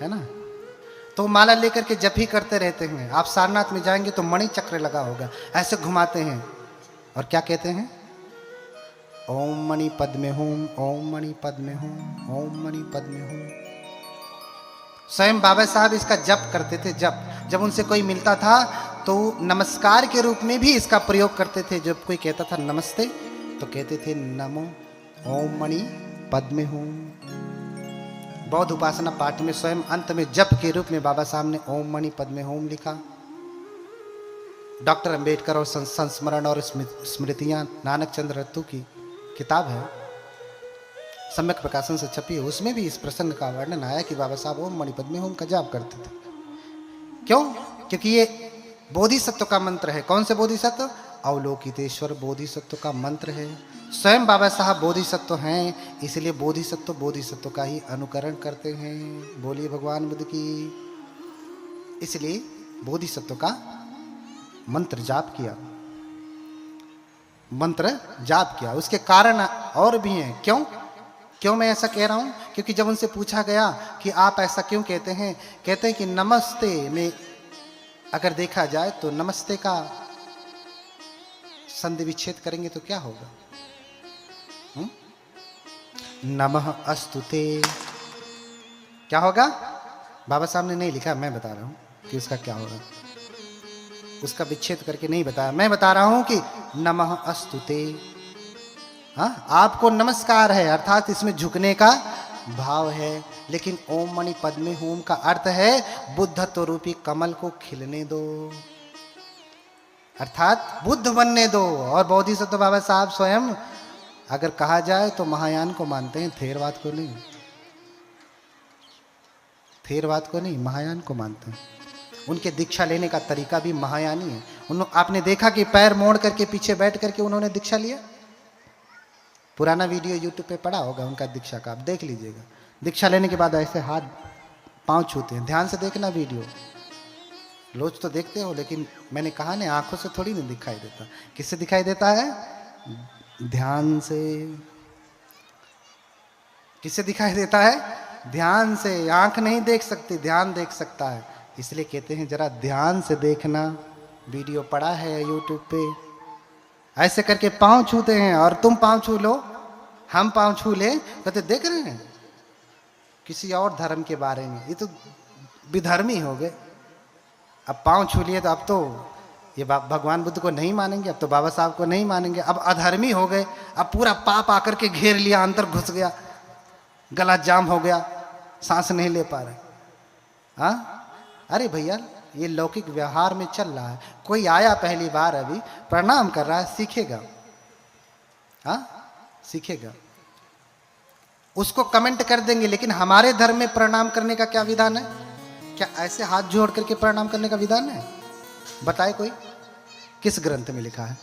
है ना। तो माला लेकर के जप ही करते रहते हैं। आप सारनाथ में जाएंगे तो मणि चक्र लगा होगा, ऐसे घुमाते हैं और क्या कहते हैं, ओम मणि पद्मे हूम, ओम मणि पद्मे हूम, ओम मणि पद्मे हूम। स्वयं बाबा साहब इसका जप करते थे। जब उनसे कोई मिलता था तो नमस्कार के रूप में भी इसका प्रयोग करते थे। जब कोई कहता था नमस्ते तो कहते थे नमो ओम मणि पद्मे हूम। बौद्ध उपासना पाठ में स्वयं अंत में जप के रूप में बाबा साहब ने ओम मणि पद्मे हूम लिखा। डॉक्टर अंबेडकर और संस्मरण और स्मृतियां नानक चंद्र रत्तू की किताब है, सम्यक प्रकाशन से छपी है, उसमें भी इस प्रसंग का वर्णन आया कि बाबा साहब ओम मणि पद्मे हूम का जाप करते थे। क्यों? क्योंकि ये बोधिसत्व का मंत्र है। कौन से बोधिसत्व? अवलोकितेश्वर बोधिसत्व का मंत्र है। स्वयं बाबा साहब बोधिसत्व हैं, इसलिए बोधिसत्व का ही अनुकरण करते हैं। बोलिए भगवान बुद्ध की। इसलिए बोधिसत्व का मंत्र जाप किया। उसके कारण और भी हैं। क्यों मैं ऐसा कह रहा हूं? क्योंकि जब उनसे पूछा गया कि आप ऐसा क्यों कहते हैं, कहते हैं कि नमस्ते में अगर देखा जाए तो नमस्ते का संधि विच्छेद करेंगे तो क्या होगा? नमः अस्तुते क्या होगा? बाबा साहब ने नहीं लिखा, मैं बता रहा हूं कि उसका क्या होगा। उसका विच्छेद करके नहीं बताया, मैं बता रहा हूं कि नमः अस्तुते। हाँ, आपको नमस्कार है, अर्थात इसमें झुकने का भाव है। लेकिन ओम मणि पद्मे हूम का अर्थ है बुद्धत्व रूपी कमल को खिलने दो, अर्थात बुद्ध बनने दो। और बोधिसत्व बाबा साहब स्वयं अगर कहा जाए तो महायान को मानते हैं, थेरवाद को नहीं, महायान को मानते हैं। उनके दीक्षा लेने का तरीका भी महायानी है। आपने देखा कि पैर मोड़ करके पीछे बैठ करके उन्होंने दीक्षा लिया। पुराना वीडियो यूट्यूब पे पड़ा होगा उनका दीक्षा का, आप देख लीजिएगा। दीक्षा लेने के बाद ऐसे हाथ पांव छूते हैं। ध्यान से देखना वीडियो, रोज तो देखते हो, लेकिन मैंने कहा ना, आंखों से थोड़ी नहीं दिखाई देता। किससे दिखाई देता है? ध्यान से। किससे दिखाई देता है? ध्यान से। आंख नहीं देख सकती, ध्यान देख सकता है। इसलिए कहते हैं जरा ध्यान से देखना। वीडियो पड़ा है यूट्यूब पे। ऐसे करके पांव छूते हैं और तुम पांव छू लो, हम पांव छू ले, कहते देख रहे हैं किसी और धर्म के बारे में, ये तो विधर्मी हो गए। अब पांव छू लिए तो अब तो ये भगवान बुद्ध को नहीं मानेंगे, अब तो बाबा साहब को नहीं मानेंगे, अब अधर्मी हो गए। अब पूरा पाप आकर के घेर लिया, अंदर घुस गया, गला जाम हो गया, सांस नहीं ले पा रहे। हाँ, अरे भैया ये लौकिक व्यवहार में चल रहा है। कोई आया पहली बार, अभी प्रणाम कर रहा है, सीखेगा। हाँ, सीखेगा। उसको कमेंट कर देंगे, लेकिन हमारे धर्म में प्रणाम करने का क्या विधान है? क्या ऐसे हाथ जोड़ करके प्रणाम करने का विधान है? बताए कोई, किस ग्रंथ में लिखा है?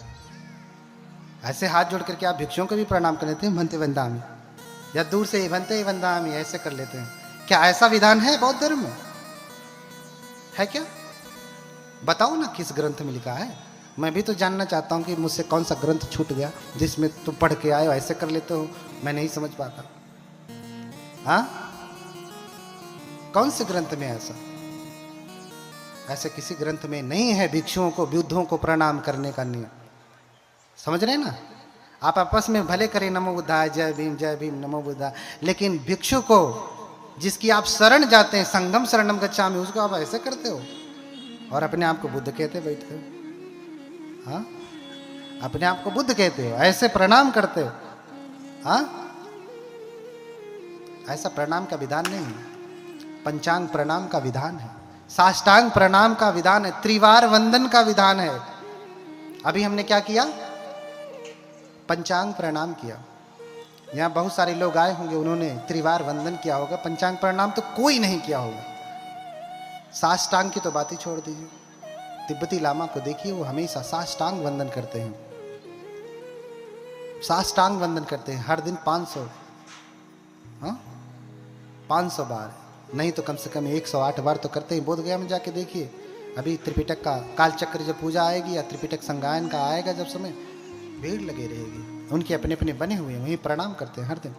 ऐसे हाथ जोड़ करके आप भिक्षुओं को भी प्रणाम कर लेते हैं, भंते वंदामी, या दूर से भंते वंदामी ऐसे कर लेते हैं। क्या ऐसा विधान है बौद्ध धर्म में? है क्या? बताओ ना किस ग्रंथ में लिखा है। मैं भी तो जानना चाहता हूं कि मुझसे कौन सा ग्रंथ छूट गया जिसमें तुम पढ़ के आए हो ऐसे कर लेते हो, मैं नहीं समझ पाता। हाँ, कौन से ग्रंथ में ऐसा? ऐसे किसी ग्रंथ में नहीं है भिक्षुओं को, बुद्धों को प्रणाम करने का नियम। समझ रहे ना? आप आपस में भले करें नमो बुद्धाय, जय भीम नमो बुद्धाय, लेकिन भिक्षु को जिसकी आप शरण जाते हैं, संगम शरणम गच्छामि, उसको आप ऐसे करते हो और अपने आप को बुद्ध कहते बैठते हो। हाँ, अपने आप को बुद्ध कहते हो, ऐसे प्रणाम करते हो। हाँ, ऐसा प्रणाम का विधान नहीं है। पंचांग प्रणाम का विधान है, साष्टांग प्रणाम का विधान है, त्रिवार वंदन का विधान है। अभी हमने क्या किया? पंचांग प्रणाम किया। यहां बहुत सारे लोग आए होंगे, उन्होंने त्रिवार वंदन किया होगा, पंचांग प्रणाम तो कोई नहीं किया होगा। साष्टांग की तो बात ही छोड़ दीजिए। तिब्बती लामा को देखिए, वो हमेशा साष्टांग वंदन करते हैं। साष्टांग वंदन करते हैं हर दिन 500, हाँ 500 बार, नहीं तो कम से कम 108 बार तो करते हैं। बोध गया में जाके देखिए, अभी त्रिपिटक का कालचक्र जब पूजा आएगी या त्रिपिटक संगायन का आएगा जब समय, भीड़ लगे रहेगी। उनके अपने अपने बने हुए हैं, वहीं प्रणाम करते हैं हर दिन।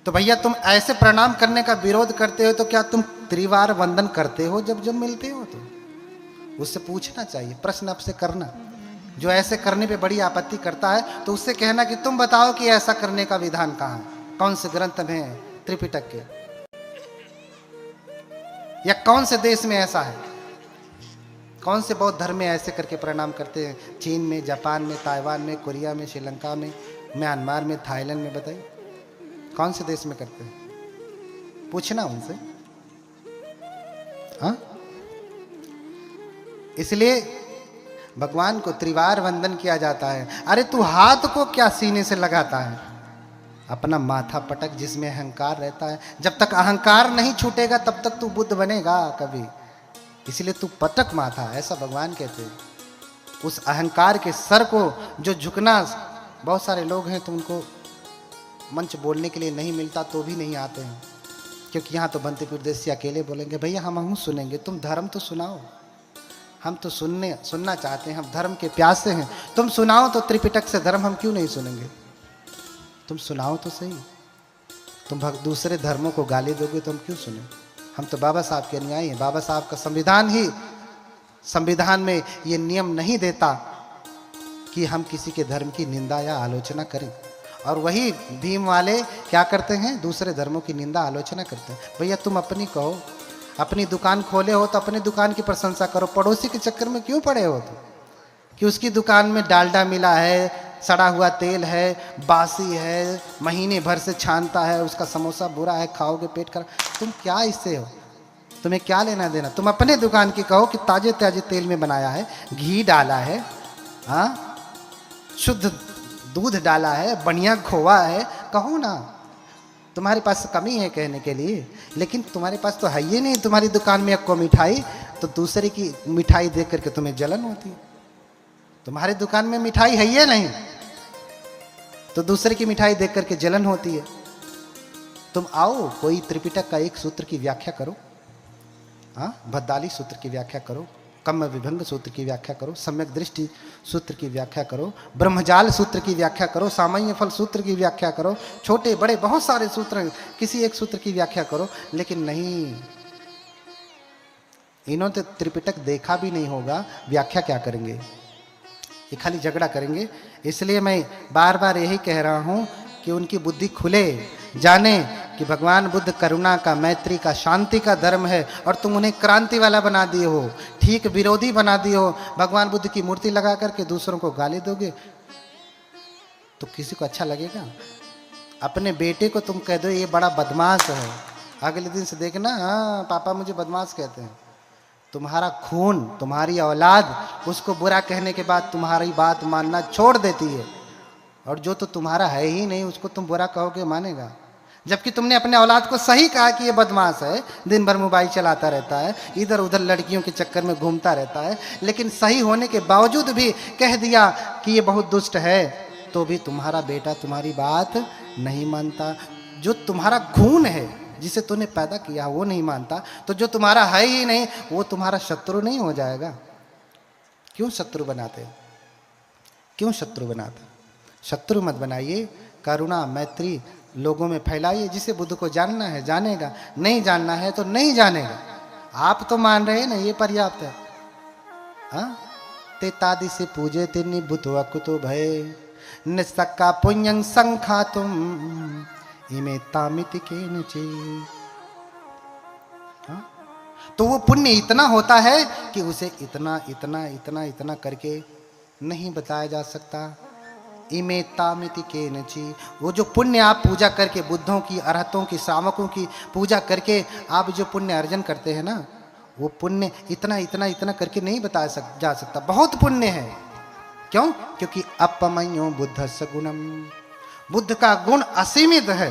तो तो भैया तुम ऐसे प्रणाम करने का विरोध करते हो तो क्या तुम त्रिवार वंदन करते हो जब जब मिलते हो? तो उससे पूछना चाहिए, प्रश्न आपसे करना। जो ऐसे करने पे बड़ी आपत्ति करता है तो उससे कहना कि तुम बताओ कि ऐसा करने का विधान कहाँ है, कौन से ग्रंथ में है, त्रिपिटक के, या कौन से देश में ऐसा है? कौन से बौद्ध धर्म में ऐसे करके प्रणाम करते हैं? चीन में, जापान में, ताइवान में, कोरिया में, श्रीलंका में, म्यांमार में, थाईलैंड में, बताइए कौन से देश में करते हैं? पूछना उनसे। हाँ, इसलिए भगवान को त्रिवार वंदन किया जाता है। अरे तू हाथ को क्या सीने से लगाता है? अपना माथा पटक, जिसमें अहंकार रहता है। जब तक अहंकार नहीं छूटेगा तब तक तू बुद्ध बनेगा कभी। इसलिए तू पटक माथा, ऐसा भगवान कहते हैं। उस अहंकार के सर को जो झुकना, बहुत सारे लोग हैं तो उनको मंच बोलने के लिए नहीं मिलता तो भी नहीं आते हैं, क्योंकि यहाँ तो बनते प्रदेशी अकेले बोलेंगे भैया हम सुनेंगे, तुम धर्म तो सुनाओ। हम तो सुनना चाहते हैं, हम धर्म के प्यासे हैं। तुम सुनाओ तो त्रिपिटक से धर्म, हम क्यों नहीं सुनेंगे? तुम सुनाओ तो सही। तुम दूसरे धर्मों को गाली दोगे तो हम क्यों सुने? हम तो बाबा साहब के अनुयायी हैं। बाबा साहब का संविधान में ये नियम नहीं देता कि हम किसी के धर्म की निंदा या आलोचना करें। और वही भीम वाले क्या करते हैं? दूसरे धर्मों की निंदा आलोचना करते हैं। भैया तुम अपनी कहो, अपनी दुकान खोले हो तो अपनी दुकान की प्रशंसा करो। पड़ोसी के चक्कर में क्यों पड़े हो तुम? कि उसकी दुकान में डालडा मिला है, सड़ा हुआ तेल है, बासी है, महीने भर से छानता है, उसका समोसा बुरा है, खाओगे पेट खराब। तुम क्या इससे हो? तुम्हें क्या लेना देना? तुम अपने दुकान की कहो कि ताजे ताजे तेल में बनाया है, घी डाला है, हाँ, शुद्ध दूध डाला है, बढ़िया खोआ है, कहो ना। तुम्हारे पास कमी है कहने के लिए, लेकिन तुम्हारे पास तो है ही नहीं। तुम्हारी दुकान में एक को मिठाई, तो दूसरे की मिठाई देख करके तुम्हें जलन होती है। तुम्हारी दुकान में मिठाई है ही नहीं तो दूसरे की मिठाई देख करके जलन होती है। तुम आओ, कोई त्रिपिटक का एक सूत्र की व्याख्या करो, हाँ, भद्दाली सूत्र की व्याख्या करो, कम्म विभंग सूत्र की व्याख्या करो, सम्यक दृष्टि सूत्र की व्याख्या करो, ब्रह्मजाल सूत्र की व्याख्या करो, सामान्य फल सूत्र की व्याख्या करो, छोटे बड़े बहुत सारे सूत्र हैं, किसी एक सूत्र की व्याख्या करो। लेकिन नहीं, इन्होंने त्रिपिटक देखा भी नहीं होगा, व्याख्या क्या करेंगे? ये खाली झगड़ा करेंगे। इसलिए मैं बार बार यही कह रहा हूँ कि उनकी बुद्धि खुले, जाने कि भगवान बुद्ध करुणा का, मैत्री का, शांति का धर्म है, और तुम उन्हें क्रांति वाला बना दिए हो, ठीक विरोधी बना दिए हो। भगवान बुद्ध की मूर्ति लगा करके दूसरों को गाली दोगे तो किसी को अच्छा लगेगा? अपने बेटे को तुम कह दो ये बड़ा बदमाश है, अगले दिन से देखना हाँ पापा मुझे बदमाश कहते हैं। तुम्हारा खून, तुम्हारी औलाद उसको बुरा कहने के बाद तुम्हारी बात मानना छोड़ देती है, और जो तो तुम्हारा है ही नहीं उसको तुम बुरा कहोगे मानेगा? जबकि तुमने अपने औलाद को सही कहा कि ये बदमाश है, दिन भर मोबाइल चलाता रहता है, इधर उधर लड़कियों के चक्कर में घूमता रहता है, लेकिन सही होने के बावजूद भी कह दिया कि ये बहुत दुष्ट है, तो भी तुम्हारा बेटा तुम्हारी बात नहीं मानता। जो तुम्हारा खून है, जिसे तूने पैदा किया वो नहीं मानता, तो जो तुम्हारा है ही नहीं वो तुम्हारा शत्रु नहीं हो जाएगा? क्यों शत्रु बनाते? क्यों शत्रु बनाते? शत्रु मत बनाइए, करुणा मैत्री लोगों में फैलाइए। जिसे बुद्ध को जानना है जानेगा, नहीं जानना है तो नहीं जानेगा। आप तो मान रहे हैं ना, ये पर्याप्त है। हाँ, ते तादि से पूजे ते निबुत वकुतो भय निसक्का पुण्यं संखातुम इमे तामिति के नचे। हाँ? तो वो पुण्य इतना होता है कि उसे इतना इतना इतना इतना करके नहीं बताया जा सकता। इमे तामिति के नची, वो जो पुण्य आप पूजा करके, बुद्धों की, अरहतों की, श्रावकों की पूजा करके आप जो पुण्य अर्जन करते हैं ना, वो पुण्य इतना इतना इतना करके नहीं बताया जा सकता। बहुत पुण्य है। क्यों? क्योंकि अपमयो बुद्ध सगुणम, बुद्ध का गुण असीमित है।